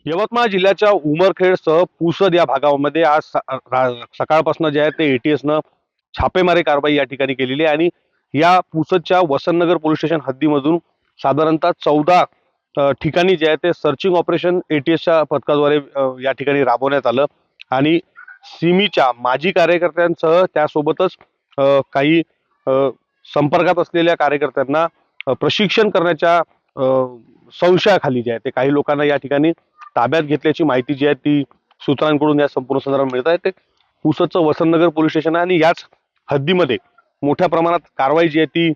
यवतमाळ जिल्ह्याच्या उमरखेडसह पुसद या भागामध्ये आज सकाळपासून जे आहे ते एटीएसनं छापेमारी कारवाई या ठिकाणी केलेली आहे आणि या पुसदच्या वसंतनगर पोलीस स्टेशन हद्दीमधून साधारणतः 14 ठिकाणी जे आहे ते सर्चिंग ऑपरेशन एटीएसच्या पथकाद्वारे या ठिकाणी राबवण्यात आलं आणि सिमीच्या माजी कार्यकर्त्यांसह त्यासोबतच काही संपर्कात असलेल्या कार्यकर्त्यांना प्रशिक्षण करण्याच्या संशयाखाली जे आहे ते काही लोकांना या ठिकाणी ताब्यात घेतल्याची माहिती जी आहे ती सूत्रांकडून या संपूर्ण संदर्भात मिळत आहे. ते पुसदचं वसंतनगर पोलीस स्टेशन आहे आणि याच हद्दीमध्ये मोठ्या प्रमाणात कारवाई जी आहे ती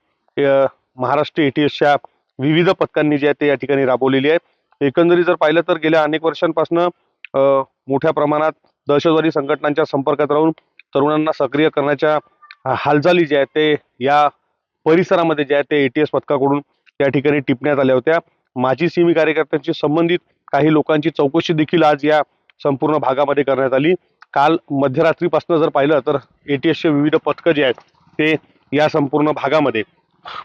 महाराष्ट्र एटीएसच्या विविध पथकांनी जी आहे ते या ठिकाणी राबवलेली आहे. एकंदरीत जर पाहिलं तर गेल्या अनेक वर्षांपासून मोठ्या प्रमाणात दहशतवादी संघटनांच्या संपर्कात राहून तरुणांना सक्रिय करण्याच्या हालचाली ज्या आहेत ते या परिसरामध्ये जे आहे ते एटीएस पथकाकडून या ठिकाणी टिपण्यात आल्या होत्या. माजी सिमी कार्यकर्त्यांशी संबंधित काही लोकांची चौकशी देखील आज या संपूर्ण भागामध्ये करण्यात आली. काल मध्यरात्रीपासून जर पाहिलं तर एटीएसचे विविध पथकं जे आहेत ते या संपूर्ण भागामध्ये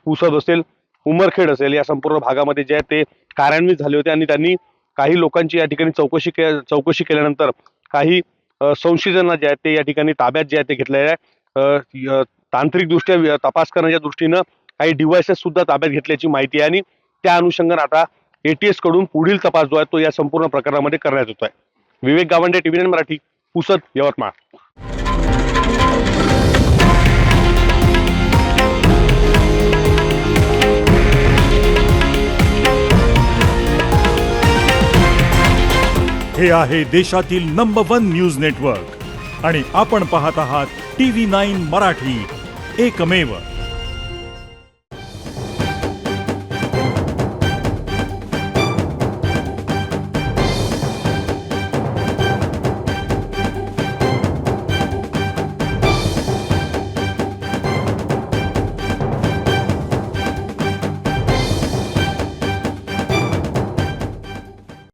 पुसद असेल उमरखेड असेल या संपूर्ण भागामध्ये जे आहे ते कार्यान्वित झाले होते आणि त्यांनी काही लोकांची या ठिकाणी चौकशी केल्यानंतर काही संशयितांना जे आहेत ते या ठिकाणी ताब्यात जे आहे ते घेतलेले आहे. तांत्रिकदृष्ट्या तपास करण्याच्या दृष्टीनं काही डिव्हाइसेस सुद्धा ताब्यात घेतल्याची माहिती आहे आणि त्या अनुषंगाने आता एटीएस कडून पुढील तपास जो आहे तो या संपूर्ण प्रकरणामध्ये करण्यात येतो आहे. विवेक गावंडे, टीव्ही 9 मराठी, पुसद, यवतमाळ. हे आहे देशातील नंबर 1 न्यूज नेटवर्क आणि आपण पाहत आहात टीव्ही 9 मराठी, एकमेव.